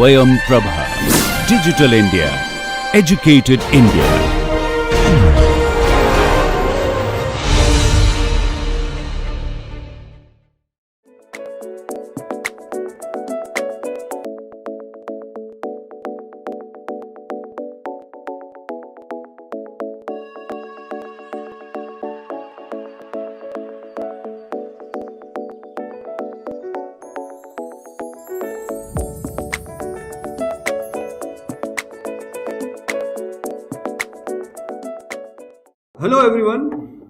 Swayam Prabha. Digital India. Educated India. Hello everyone,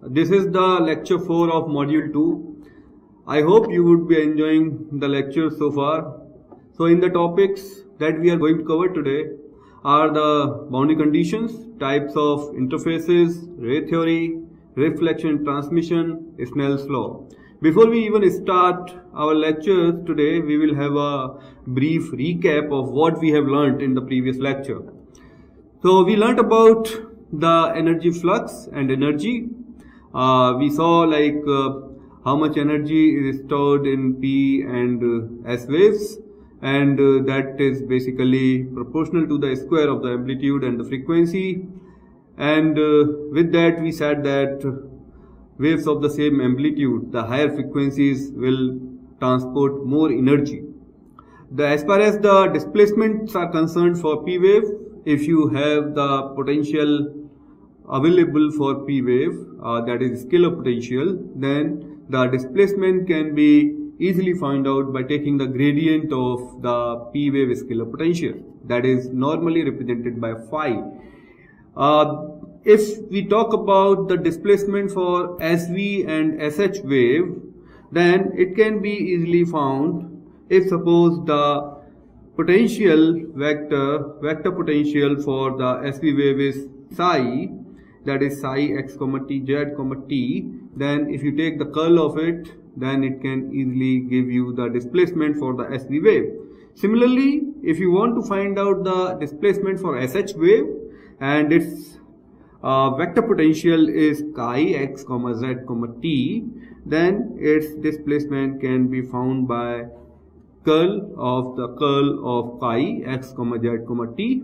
this is the lecture 4 of module 2. I hope you would be enjoying the lecture so far. So in the topics that we are going to cover today are the boundary conditions, types of interfaces, ray theory, reflection and transmission, Snell's law. Before we even start our lectures today, we will have a brief recap of what we have learnt in the previous lecture. So we learnt about the energy flux and energy. We saw how much energy is stored in P and S waves, and that is basically proportional to the square of the amplitude and the frequency. And with that we said that waves of the same amplitude, the higher frequencies will transport more energy. As far as the displacements are concerned for P wave, if you have the potential available for P wave, that is scalar potential, then the displacement can be easily found out by taking the gradient of the P wave scalar potential, that is normally represented by phi. If we talk about the displacement for SV and SH wave, then it can be easily found if suppose the potential vector potential for the SV wave is psi, that is psi x comma t z comma t, then if you take the curl of it, then it can easily give you the displacement for the SV wave. Similarly, if you want to find out the displacement for SH wave and its vector potential is chi x comma z comma t, then its displacement can be found by curl of chi x comma z comma t.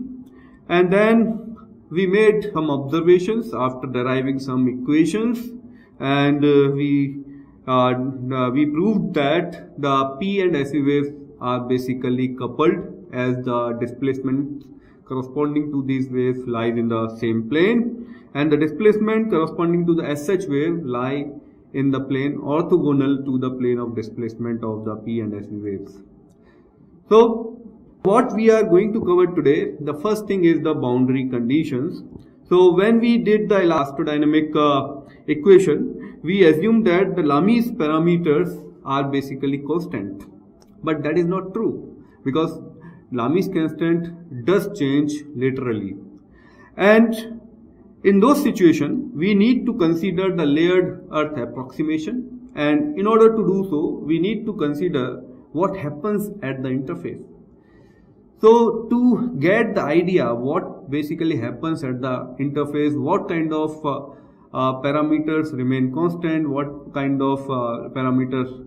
And then we made some observations after deriving some equations, and we proved that the P and SV waves are basically coupled, as the displacement corresponding to these waves lies in the same plane, and the displacement corresponding to the SH wave lie in the plane orthogonal to the plane of displacement of the P and SV waves. So what we are going to cover today, the first thing is the boundary conditions. So when we did the elastodynamic equation, we assumed that the Lami's parameters are basically constant, but that is not true, because Lami's constant does change laterally, and in those situations we need to consider the layered earth approximation, and in order to do so we need to consider what happens at the interface. So to get the idea what basically happens at the interface, what kind of parameters remain constant, what kind of parameters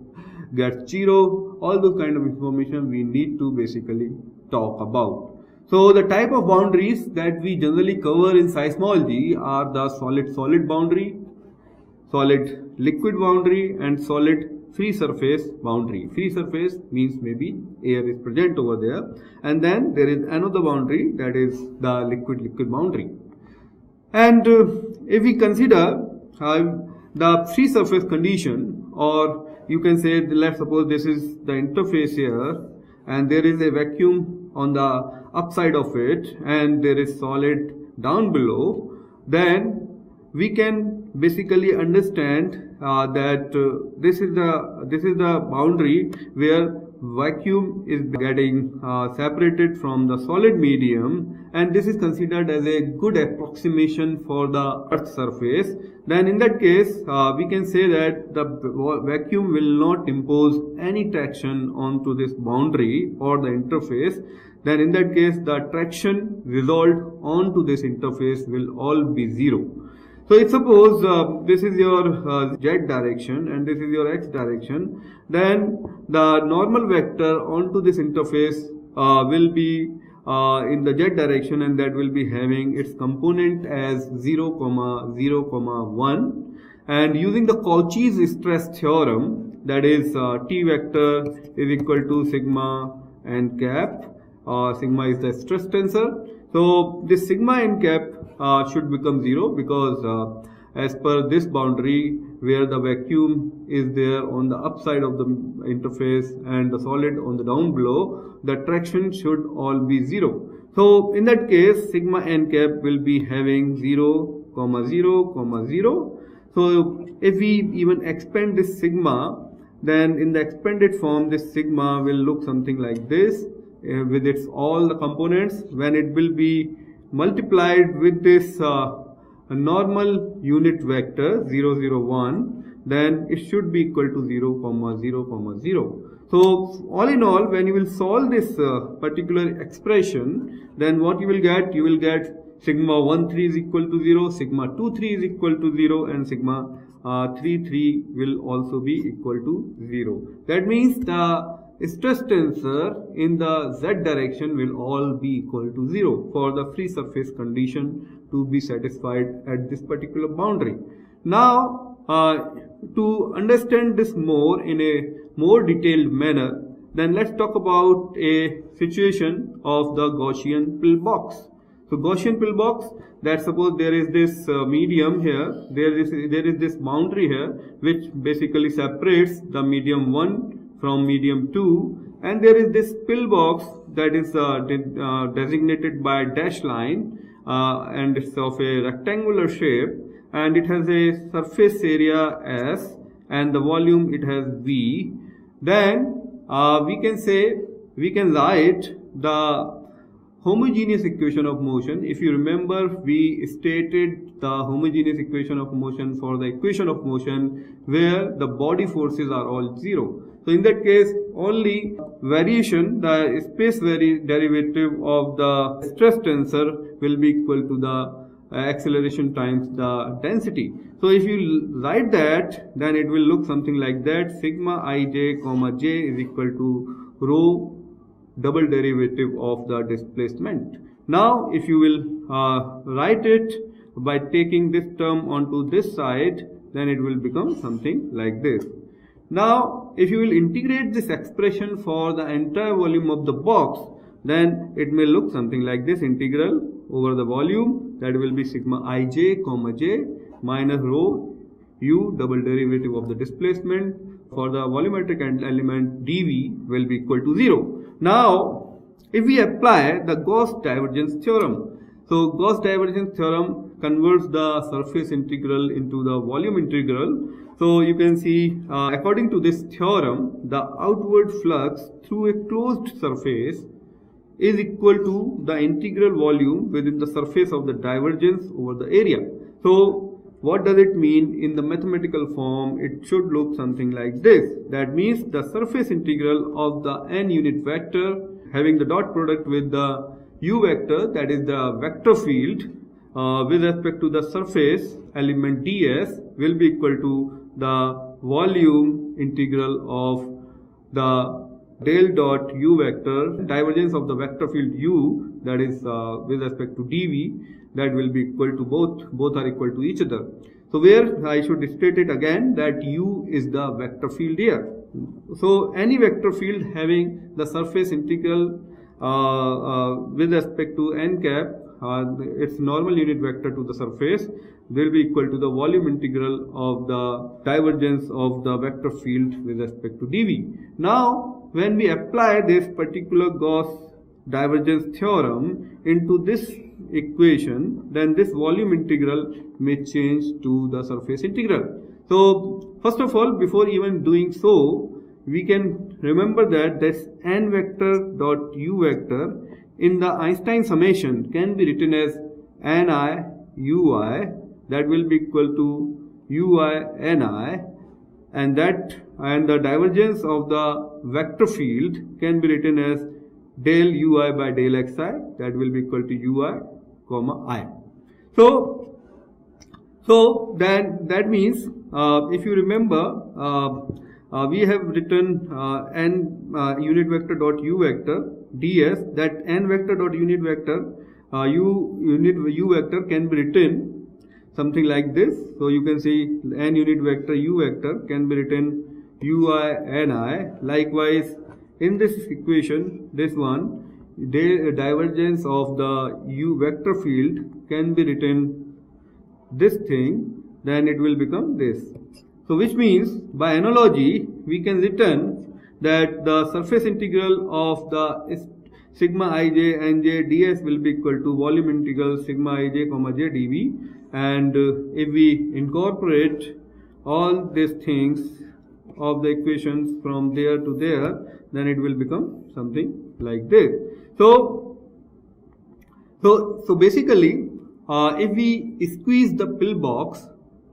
get zero, all those kind of information we need to basically talk about. So the type of boundaries that we generally cover in seismology are the solid-solid boundary, solid-liquid boundary, and solid free surface boundary. Free surface means maybe air is present over there, and then there is another boundary, that is the liquid boundary. And if we consider the free surface condition, or you can say, let's suppose this is the interface here and there is a vacuum on the upside of it and there is solid down below, then we can basically understand that this is the boundary where vacuum is getting separated from the solid medium, and this is considered as a good approximation for the earth surface. Then in that case we can say that the vacuum will not impose any traction onto this boundary or the interface. Then in that case the traction resolved onto this interface will all be zero. So if suppose this is your z direction and this is your x direction, then the normal vector onto this interface will be in the z direction, and that will be having its component as 0, 0, 1. And using the Cauchy's stress theorem, that is T vector is equal to sigma n cap. Sigma is the stress tensor. So this sigma n cap should become 0, because as per this boundary, where the vacuum is there on the upside of the interface and the solid on the down below, the traction should all be 0. So in that case, sigma n cap will be having 0, 0, 0. So if we even expand this sigma, then in the expanded form, this sigma will look something like this, with its all the components. When it will be multiplied with this a normal unit vector 0, 0, 1, then it should be equal to 0, 0, 0. So all in all, when you will solve this particular expression, then what you will get? You will get sigma 1, 3 is equal to 0, sigma 2, 3 is equal to 0, and sigma 3, 3 will also be equal to 0. That means the stress tensor in the z direction will all be equal to 0 for the free surface condition to be satisfied at this particular boundary. Now, to understand this more in a more detailed manner, then let's talk about a situation of the Gaussian pillbox. So Gaussian pillbox, that suppose there is this medium here, there is this boundary here, which basically separates the medium 1 from medium 2, and there is this pillbox that is designated by a dash line, and it's of a rectangular shape, and it has a surface area S and the volume it has V. Then we can write the homogeneous equation of motion. If you remember, we stated the homogeneous equation of motion for the equation of motion where the body forces are all 0. So in that case, only variation, the space derivative of the stress tensor will be equal to the acceleration times the density. So if you write that, then it will look something like that. Sigma ij comma j is equal to rho double derivative of the displacement. Now if you will write it by taking this term onto this side, then it will become something like this. Now if you will integrate this expression for the entire volume of the box, then it may look something like this. Integral over the volume, that will be sigma ij comma j minus rho u double derivative of the displacement for the volumetric element dv will be equal to 0. Now if we apply the Gauss divergence theorem, so Gauss divergence theorem converts the surface integral into the volume integral. So you can see, according to this theorem, the outward flux through a closed surface is equal to the integral volume within the surface of the divergence over the area. So what does it mean in the mathematical form? It should look something like this. That means the surface integral of the n unit vector having the dot product with the u vector, that is the vector field, with respect to the surface element ds, will be equal to the volume integral of the del dot u vector, divergence of the vector field u, that is with respect to dv, that will be equal to both are equal to each other. So where I should state it again that u is the vector field here. So any vector field having the surface integral with respect to n cap, its normal unit vector to the surface, will be equal to the volume integral of the divergence of the vector field with respect to dv. Now when we apply this particular Gauss divergence theorem into this equation, then this volume integral may change to the surface integral. So first of all, before even doing so, we can remember that this n vector dot u vector in the Einstein summation can be written as ni ui, that will be equal to ui ni, and the divergence of the vector field can be written as del ui by del xi, that will be equal to ui comma I. So that means, if you remember, we have written n unit vector dot u vector ds, that n vector dot unit vector u vector can be written something like this. So you can see n unit vector u vector can be written ui ni. Likewise, in this equation, this one, the divergence of the u vector field can be written this thing, then it will become this. So which means, by analogy, we can written that the surface integral of the sigma ij nj ds will be equal to volume integral sigma ij comma j dv, and if we incorporate all these things of the equations from there to there, then it will become something like this. So basically, if we squeeze the pillbox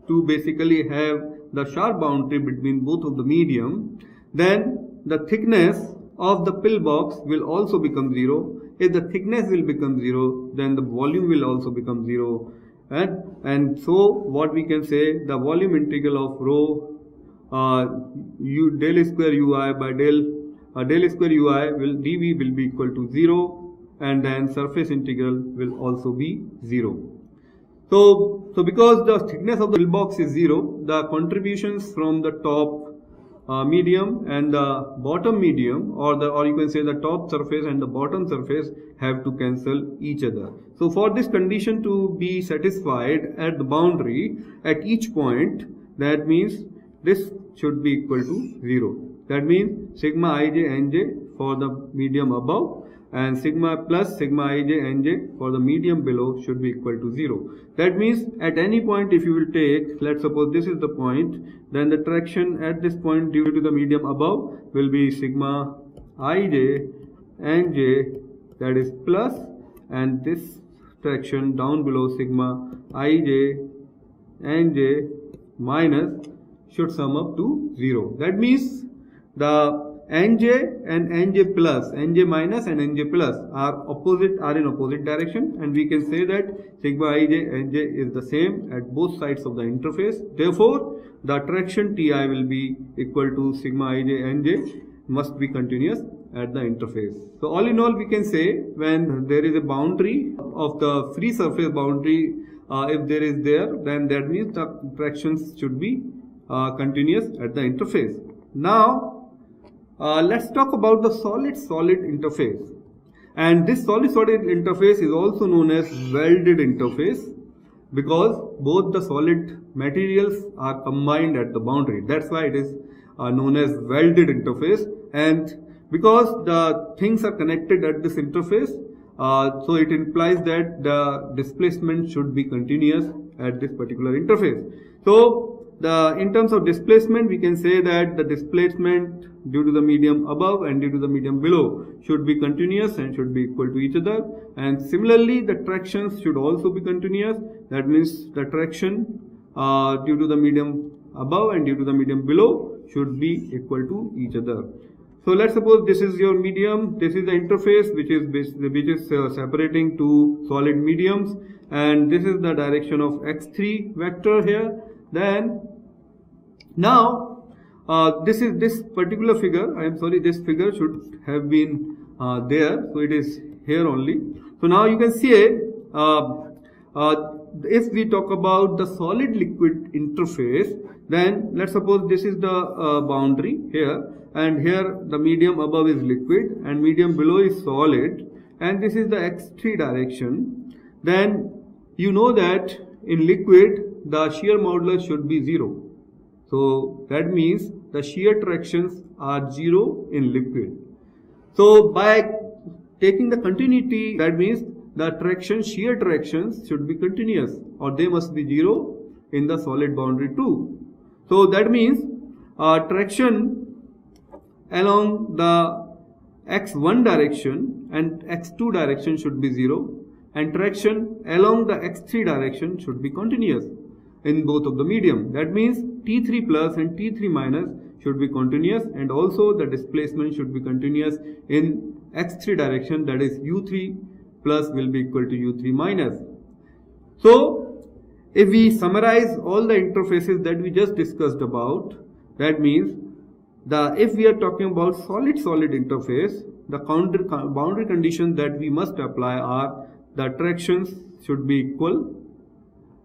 to basically have the sharp boundary between both of the medium, then the thickness of the pillbox will also become 0. If the thickness will become 0, then the volume will also become 0. And so what we can say, the volume integral of rho del square ui by del square ui will dv will be equal to 0, and then surface integral will also be 0. So because the thickness of the pillbox is 0, the contributions from the top medium and the bottom medium, or you can say the top surface and the bottom surface, have to cancel each other. So for this condition to be satisfied at the boundary at each point, that means this should be equal to 0. That means sigma ij nj for the medium above and sigma plus sigma ij nj for the medium below should be equal to 0. That means at any point, if you will take, let's suppose this is the point, then the traction at this point due to the medium above will be sigma ij nj, that is plus, and this traction down below sigma ij nj minus should sum up to 0. That means the nj and nj plus, nj minus and nj plus are in opposite direction, and we can say that sigma ij nj is the same at both sides of the interface. Therefore, the traction Ti will be equal to sigma ij nj, must be continuous at the interface. So all in all, we can say when there is a boundary of the free surface boundary, if there is there, then that means the tractions should be continuous at the interface. Now let's talk about the solid-solid interface. And this solid-solid interface is also known as welded interface, because both the solid materials are combined at the boundary. That's why it is known as welded interface. And because the things are connected at this interface, so it implies that the displacement should be continuous at this particular interface. So in terms of displacement, we can say that the displacement due to the medium above and due to the medium below should be continuous and should be equal to each other. And similarly, the tractions should also be continuous. That means the traction due to the medium above and due to the medium below should be equal to each other. So let's suppose this is your medium, this is the interface which is separating two solid mediums, and this is the direction of x3 vector here. Then now this particular figure, I am sorry, this figure should have been there, so it is here only. So now you can see if we talk about the solid liquid interface, then let's suppose this is the boundary here, and here the medium above is liquid and medium below is solid, and this is the x3 direction. Then you know that in liquid the shear modulus should be 0. So that means the shear tractions are 0 in liquid. So by taking the continuity, that means the shear tractions should be continuous, or they must be 0 in the solid boundary too. So that means traction along the x1 direction and x2 direction should be 0, and traction along the x3 direction should be continuous in both of the medium. That means T3 plus and T3 minus should be continuous, and also the displacement should be continuous in x3 direction, that is u3 plus will be equal to u3 minus. So if we summarize all the interfaces that we just discussed about, that means if we are talking about solid-solid interface, the boundary conditions that we must apply are the attractions should be equal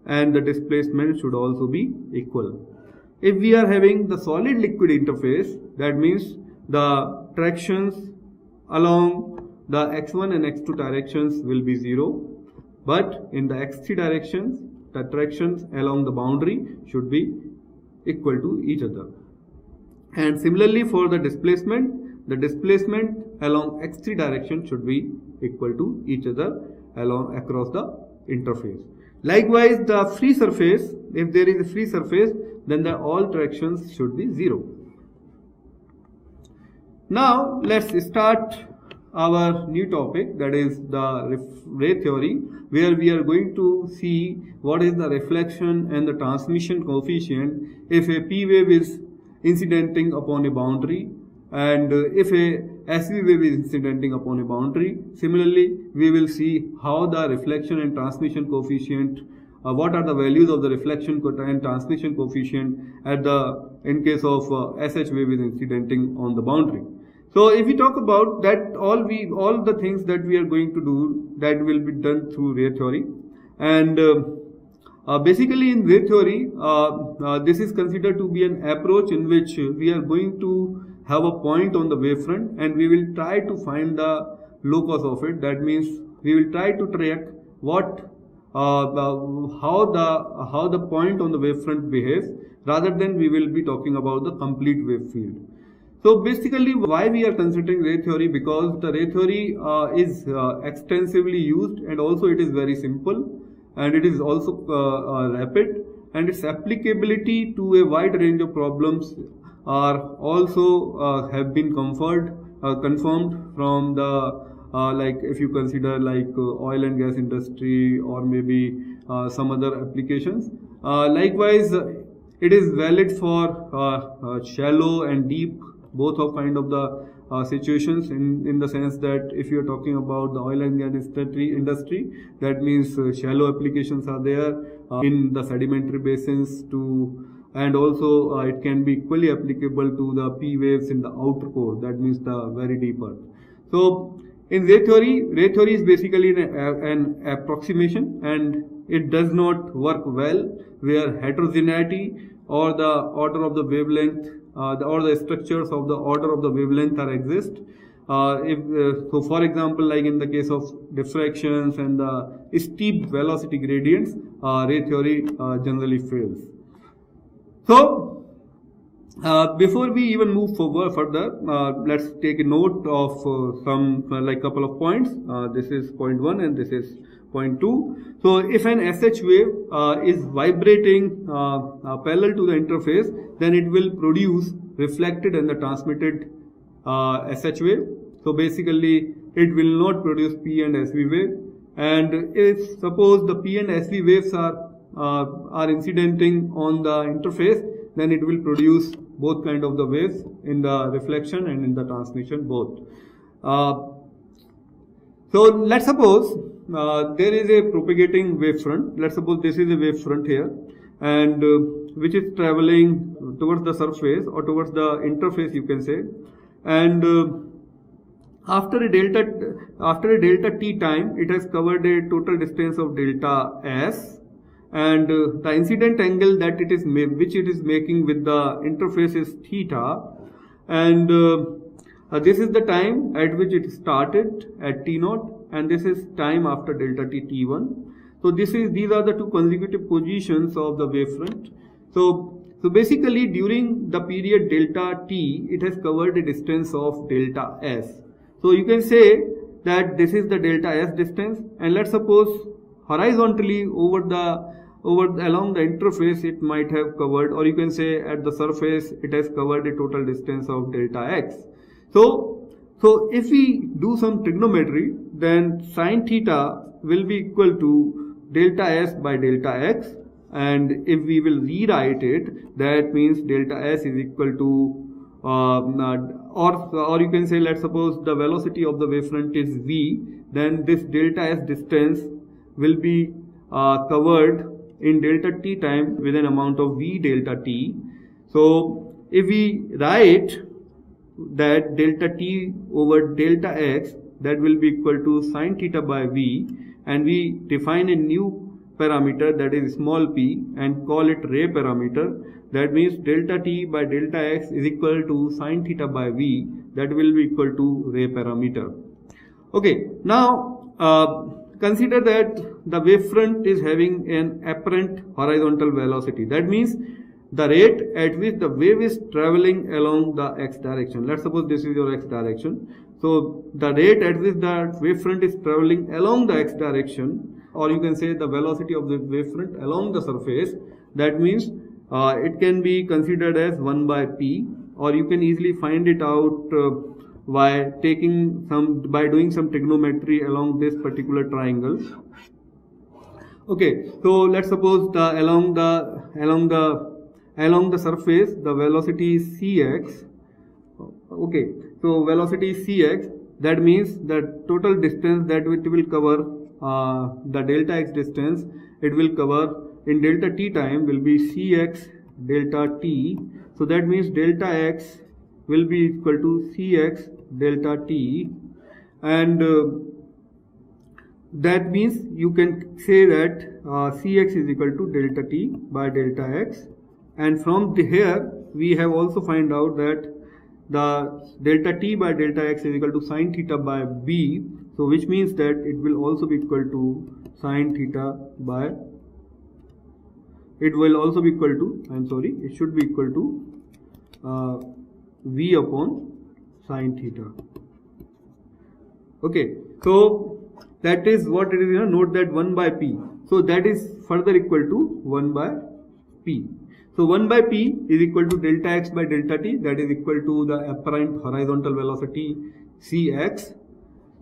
and the displacement should also be equal. If we are having the solid liquid interface, that means the tractions along the x1 and x2 directions will be 0, but in the x3 directions the tractions along the boundary should be equal to each other. And similarly for the displacement along x3 direction should be equal to each other across the interface. Likewise, the free surface, if there is a free surface, then the all tractions should be 0. Now let's start our new topic, that is the ray theory, where we are going to see what is the reflection and the transmission coefficient if a P wave is incidenting upon a boundary and if a SV wave is incidenting upon a boundary. Similarly, we will see how the reflection and transmission coefficient, what are the values of the reflection and transmission coefficient in case of SH wave is incidenting on the boundary. So if we talk about that, all the things that we are going to do, that will be done through ray theory. And basically in ray theory, this is considered to be an approach in which we are going to have a point on the wavefront and we will try to find the locus of it. That means we will try to track how the point on the wavefront behaves, rather than we will be talking about the complete wave field. So basically, why we are considering ray theory? Because the ray theory is extensively used, and also it is very simple, and it is also rapid, and its applicability to a wide range of problems are also have been confirmed from the like if you consider like oil and gas industry or maybe some other applications. Likewise, it is valid for shallow and deep, both of kind of the situations, in the sense that if you are talking about the oil and gas industry, that means shallow applications are there in the sedimentary basins and also it can be equally applicable to the P waves in the outer core, that means the very deep earth. So in ray theory is basically an approximation, and it does not work well where heterogeneity or the order of the wavelength or the structures of the order of the wavelength exist. So for example, like in the case of diffractions and the steep velocity gradients, ray theory generally fails. So before we even move further, let's take a note of some like couple of points. This is point 1 and this is point 2. So if an SH wave is vibrating parallel to the interface, then it will produce reflected and the transmitted SH wave. So basically it will not produce P and SV wave. And if suppose the P and SV waves are incidenting on the interface, then it will produce both kind of the waves in the reflection and in the transmission both. So let's suppose there is a propagating wavefront. Let's suppose this is a wavefront here, and which is traveling towards the surface or towards the interface, you can say. And after a delta t time, it has covered a total distance of delta s, and the incident angle that which it is making with the interface is theta, and this is the time at which it started at t0, and this is time after delta t t1. So these are the two consecutive positions of the wavefront. So basically during the period delta t, it has covered a distance of delta s. So you can say that this is the delta s distance, and let's suppose horizontally along the interface it might have covered, or you can say at the surface it has covered a total distance of delta x. So if we do some trigonometry, then sine theta will be equal to delta s by delta x, and if we will rewrite it, that means delta s is equal to or you can say, let's suppose the velocity of the wavefront is v, then this delta s distance will be covered in delta t time with an amount of v delta t. So if we write that delta t over delta x, that will be equal to sine theta by v, and we define a new parameter, that is small p, and call it ray parameter. That means delta t by delta x is equal to sine theta by v, that will be equal to ray parameter. Okay, now consider that the wavefront is having an apparent horizontal velocity. That means the rate at which the wave is traveling along the x direction. Let's suppose this is your x direction. So the rate at which the wavefront is traveling along the x direction, or you can say the velocity of the wavefront along the surface, that means it can be considered as 1 by p, or you can easily find it out by doing some trigonometry along this particular triangle. Okay, so let's suppose along the surface the velocity is cx. Okay, so velocity is cx, that means the total distance that it will cover, the delta x distance it will cover in delta t time will be cx delta t. So that means delta x will be equal to cx delta t, and that means you can say that cx is equal to delta t by delta x, and from here we have also find out that the delta t by delta x is equal to sine theta by b, so which means that it will also be equal to sine theta by, it will also be equal to, it should be equal to v upon sine theta. Okay, so that is what it is. Note that 1 by p, so that is further equal to 1 by p. So 1 by p is equal to delta x by delta t, that is equal to the apparent horizontal velocity cx.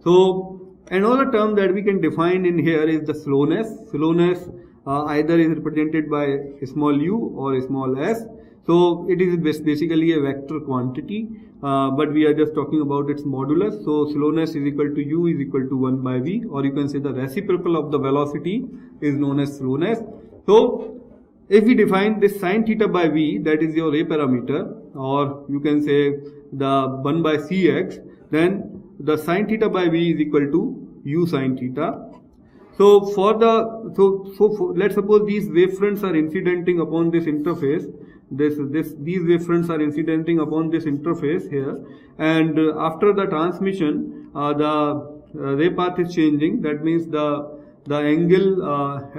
So another term that we can define in here is the slowness. Slowness either is represented by small u or small s. So it is basically a vector quantity, but we are just talking about its modulus. So slowness is equal to u is equal to 1 by v, or you can say the reciprocal of the velocity is known as slowness. So if we define this sine theta by v, that is your ray parameter, or you can say the 1 by cx, then the sine theta by v is equal to u sine theta. So let's suppose these wavefronts are incidenting upon this interface. These wavefronts are incidenting upon this interface here, and after the transmission, the ray path is changing. That means the angle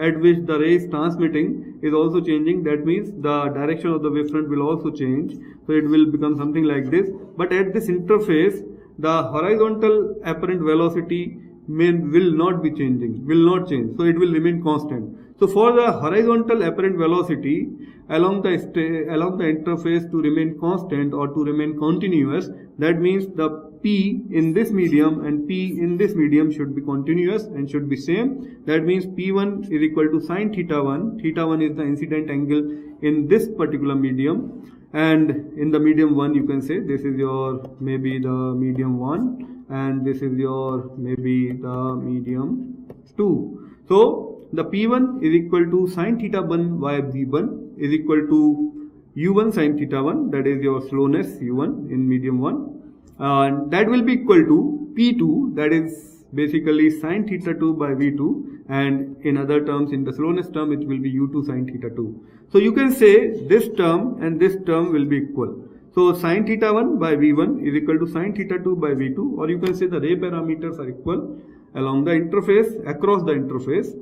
at which the ray is transmitting is also changing. That means the direction of the wavefront will also change. So it will become something like this. But at this interface, the horizontal apparent velocity will not be changing, will not change. So it will remain constant. So for the horizontal apparent velocity along the interface to remain constant or to remain continuous, that means the P in this medium and P in this medium should be continuous and should be same. That means P1 is equal to sine theta 1. Theta 1 is the incident angle in this particular medium, and in the medium 1 you can say this is your maybe the medium 1, and this is your maybe the medium 2. So the P1 is equal to sine theta 1 by V1 is equal to U1 sine theta 1, that is your slowness U1 in medium 1, and that will be equal to P2, that is basically sine theta 2 by V2, and in other terms, in the slowness term, it will be U2 sine theta 2. So you can say this term and this term will be equal. So sine theta 1 by V1 is equal to sine theta 2 by V2, or you can say the ray parameters are equal along the interface, across the interface.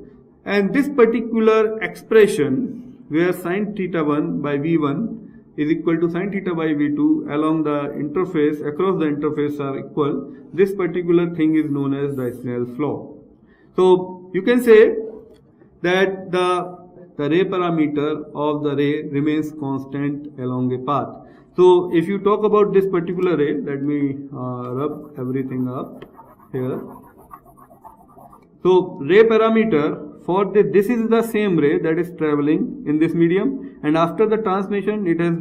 And this particular expression where sine theta 1 by V1 is equal to sine theta by V2 along the interface, across the interface are equal, this particular thing is known as the Snell's law. So you can say that the ray parameter of the ray remains constant along a path. So if you talk about this particular ray, let me rub everything up here. So ray parameter for this is the same ray that is traveling in this medium, and after the transmission it has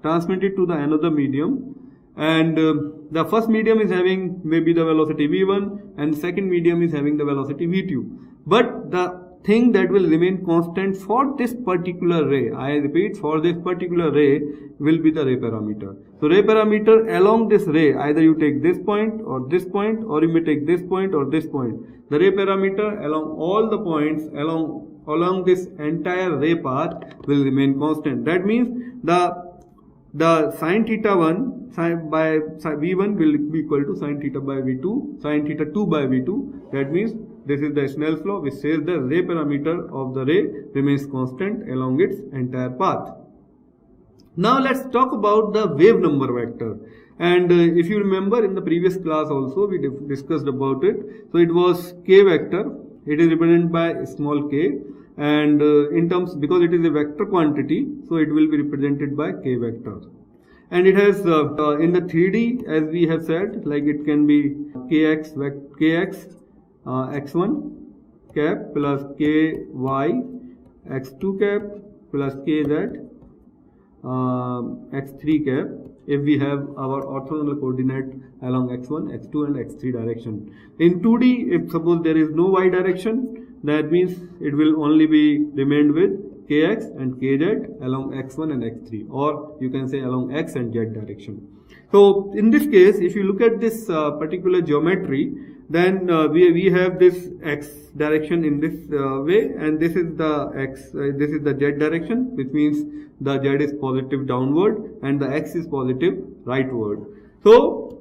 transmitted to the another medium, and the first medium is having maybe the velocity v1 and the second medium is having the velocity v2, but the thing that will remain constant for this particular ray, I repeat, for this particular ray, will be the ray parameter. So ray parameter along this ray, either you take this point, or you may take this point or this point. The ray parameter along all the points along this entire ray path will remain constant. That means the sin theta 1 by V1 will be equal to sin theta by V2, sin theta 2 by V2. That means this is the Snell's law, which says the ray parameter of the ray remains constant along its entire path. Now let's talk about the wave number vector. And if you remember, in the previous class also we discussed about it. So it was k vector. It is represented by small k, and in terms, because it is a vector quantity, so it will be represented by k vector. And it has in the 3D, as we have said, like it can be kx x1 cap plus ky x2 cap plus kz x3 cap, if we have our orthogonal coordinate along x1, x2 and x3 direction. In 2D, if suppose there is no y direction, that means it will only be remained with kx and kz along x1 and x3, or you can say along x and z direction. So in this case, if you look at this particular geometry, then we have this x direction in this way, and this is the x, this is the z direction, which means the z is positive downward and the x is positive rightward. So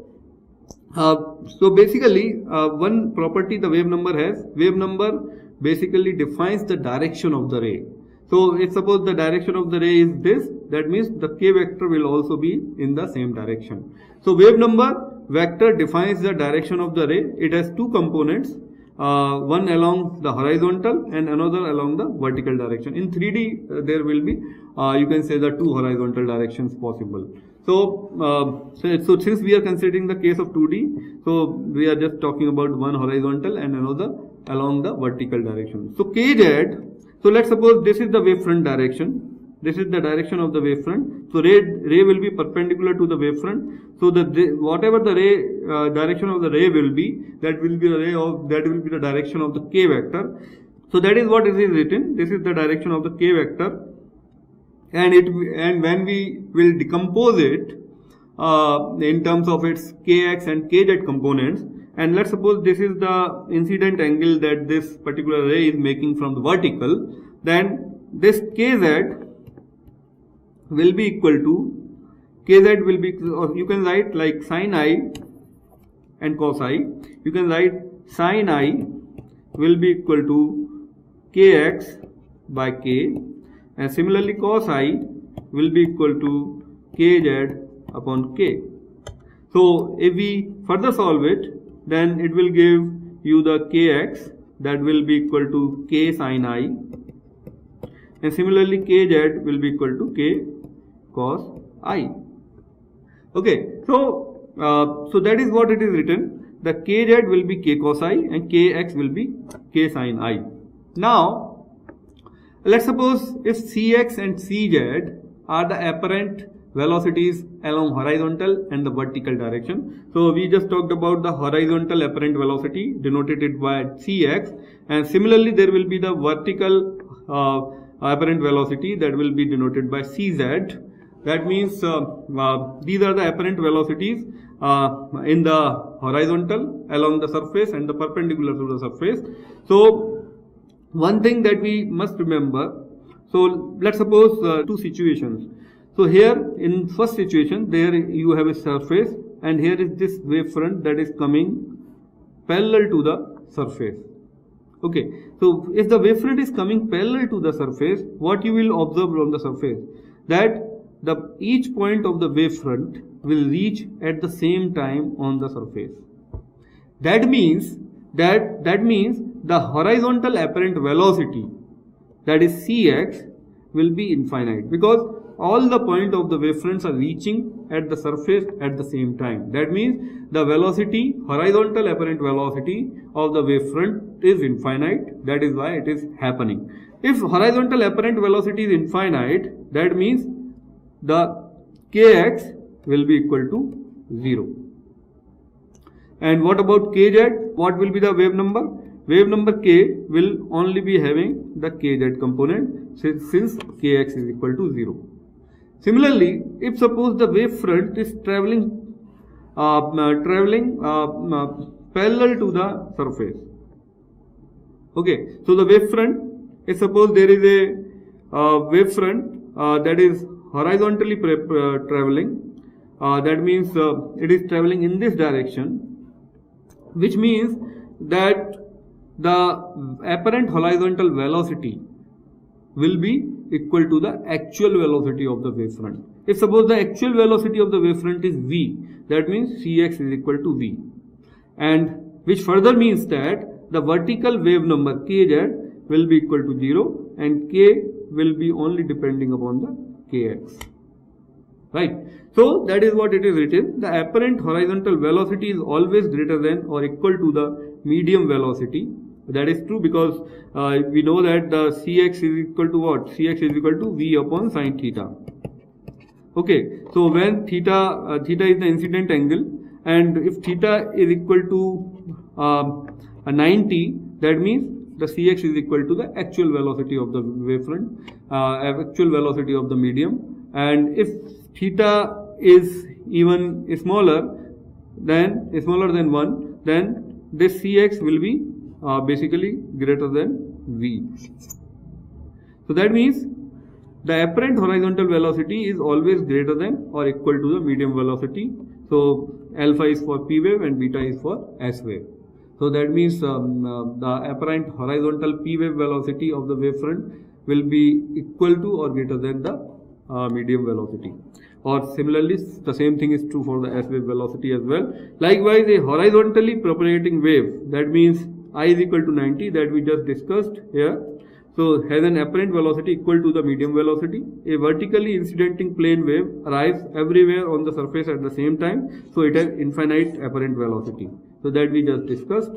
basically one property the wave number has, wave number basically defines the direction of the ray. So if suppose the direction of the ray is this, that means the k vector will also be in the same direction. So wave number vector defines the direction of the ray. It has two components, one along the horizontal and another along the vertical direction. In 3D there will be you can say the two horizontal directions possible. So since we are considering the case of 2D, so we are just talking about one horizontal and another along the vertical direction. So kz, so let's suppose this is the wavefront direction. This is the direction of the wavefront. So ray will be perpendicular to the wavefront. So whatever the ray direction of the ray will be, that will be the direction of the k vector. So that is what is written. This is the direction of the k vector, and when we will decompose it in terms of its kx and kz components, and let's suppose this is the incident angle that this particular ray is making from the vertical, then this kz will be equal to, kz will be, you can write like sin I and cos I. You can write sin I will be equal to kx by k, and similarly cos I will be equal to kz upon k. So if we further solve it, then it will give you the kx, that will be equal to k sin I, and similarly kz will be equal to k cos I. Okay, so that is what it is written. The kz will be k cos I and kx will be k sin I. Now let's suppose if cx and cz are the apparent velocities along horizontal and the vertical direction. So we just talked about the horizontal apparent velocity denoted by cx, and similarly there will be the vertical apparent velocity that will be denoted by cz. That means these are the apparent velocities in the horizontal along the surface and the perpendicular to the surface. So one thing that we must remember, so let's suppose two situations. So here in first situation, there you have a surface, and here is this wavefront that is coming parallel to the surface. Okay, so if the wavefront is coming parallel to the surface, what you will observe on the surface, that each point of the wavefront will reach at the same time on the surface. That means the horizontal apparent velocity, that is cx, will be infinite, because all the points of the wavefronts are reaching at the surface at the same time. That means the velocity, horizontal apparent velocity of the wavefront is infinite. That is why it is happening. If horizontal apparent velocity is infinite, that means the kx will be equal to 0. And what about kz? What will be the wave number? wave number k will only be having the kz component since kx is equal to 0. Similarly, if suppose the wave front is traveling parallel to the surface. Okay, so the wave front, if suppose there is a wave front that is horizontally traveling, that means it is traveling in this direction, which means that the apparent horizontal velocity will be equal to the actual velocity of the wave front. If suppose the actual velocity of the wave front is v, that means cx is equal to v, and which further means that the vertical wave number kz will be equal to 0 and k will be only depending upon the kx. Right. So that is what it is written. The apparent horizontal velocity is always greater than or equal to the medium velocity. That is true because we know that the cx is equal to what? Cx is equal to v upon sine theta. Okay. So when theta is the incident angle, and if theta is equal to 90, that means the cx is equal to the actual velocity of the wavefront, actual velocity of the medium, and if theta is even smaller than 1, then this cx will be basically greater than v. So that means the apparent horizontal velocity is always greater than or equal to the medium velocity. So alpha is for p wave and beta is for s wave. So that means the apparent horizontal p wave velocity of the wavefront will be equal to or greater than the medium velocity. Or similarly, the same thing is true for the s wave velocity as well. Likewise, a horizontally propagating wave, that means I is equal to 90, that we just discussed here. So has an apparent velocity equal to the medium velocity. A vertically incidenting plane wave arrives everywhere on the surface at the same time, so it has infinite apparent velocity. So that we just discussed.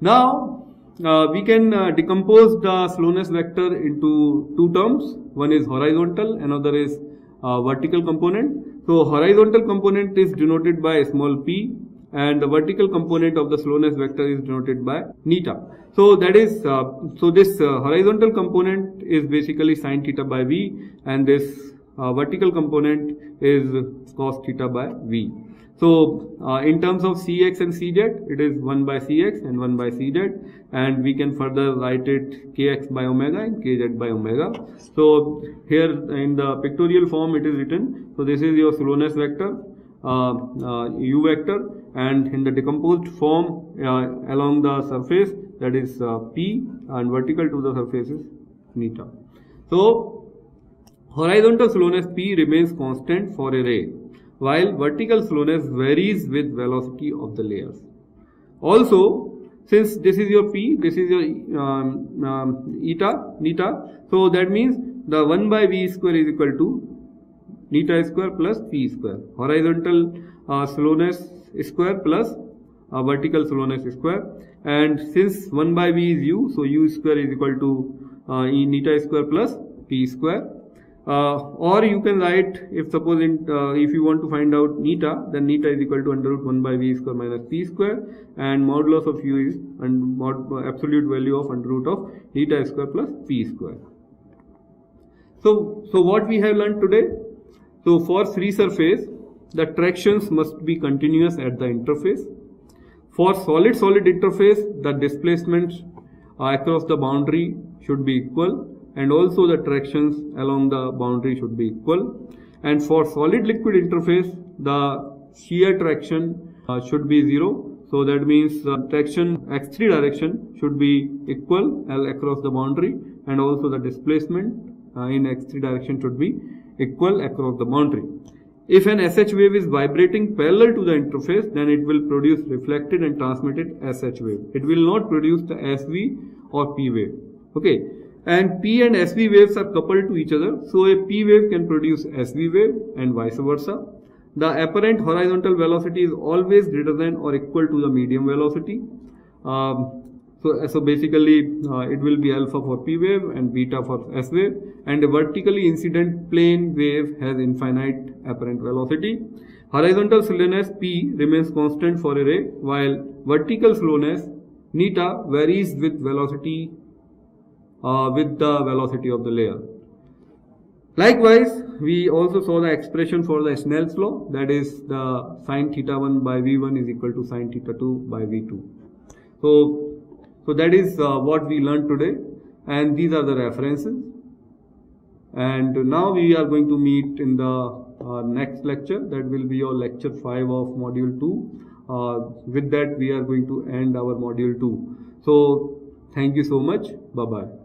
Now we can decompose the slowness vector into two terms. One is horizontal, another is vertical component. So horizontal component is denoted by small p, and the vertical component of the slowness vector is denoted by neta. So that is this horizontal component is basically sine theta by v, and this vertical component is cos theta by v. So in terms of cx and cz, it is 1 by cx and 1 by cz, and we can further write it kx by omega and kz by omega. So here in the pictorial form it is written. So this is your slowness vector, u vector, and in the decomposed form along the surface, that is p, and vertical to the surface is neta. So horizontal slowness p remains constant for a ray, while vertical slowness varies with velocity of the layers. Also, since this is your p, this is your neta, so that means the 1 by v square is equal to neta square plus p square. Horizontal slowness square plus vertical slowness square, and since 1 by v is u, so u square is equal to neta square plus p square. Or you can write, if suppose if you want to find out neta, then neta is equal to under root 1 by v square minus p square, and modulus of u is absolute value of under root of neta square plus p square. So what we have learned today? So for free surface, the tractions must be continuous at the interface. For solid-solid interface, the displacements across the boundary should be equal, and also the tractions along the boundary should be equal. And for solid-liquid interface, the shear traction should be 0. So that means traction x3 direction should be equal across the boundary, and also the displacement in x3 direction should be equal across the boundary. If an SH wave is vibrating parallel to the interface, then it will produce reflected and transmitted SH wave. It will not produce the SV or P wave. Okay, and P and SV waves are coupled to each other, so a P wave can produce SV wave and vice versa. The apparent horizontal velocity is always greater than or equal to the medium velocity. So basically it will be alpha for P wave and beta for S wave, and a vertically incident plane wave has infinite apparent velocity. Horizontal slowness P remains constant for a ray, while vertical slowness neta varies with velocity with the velocity of the layer. Likewise, we also saw the expression for the Snell's law, that is the sin theta 1 by v1 is equal to sin theta 2 by v2. So that is what we learned today, and these are the references. And now we are going to meet in the next lecture, that will be your lecture 5 of module 2. With that we are going to end our module 2. So thank you so much. Bye bye.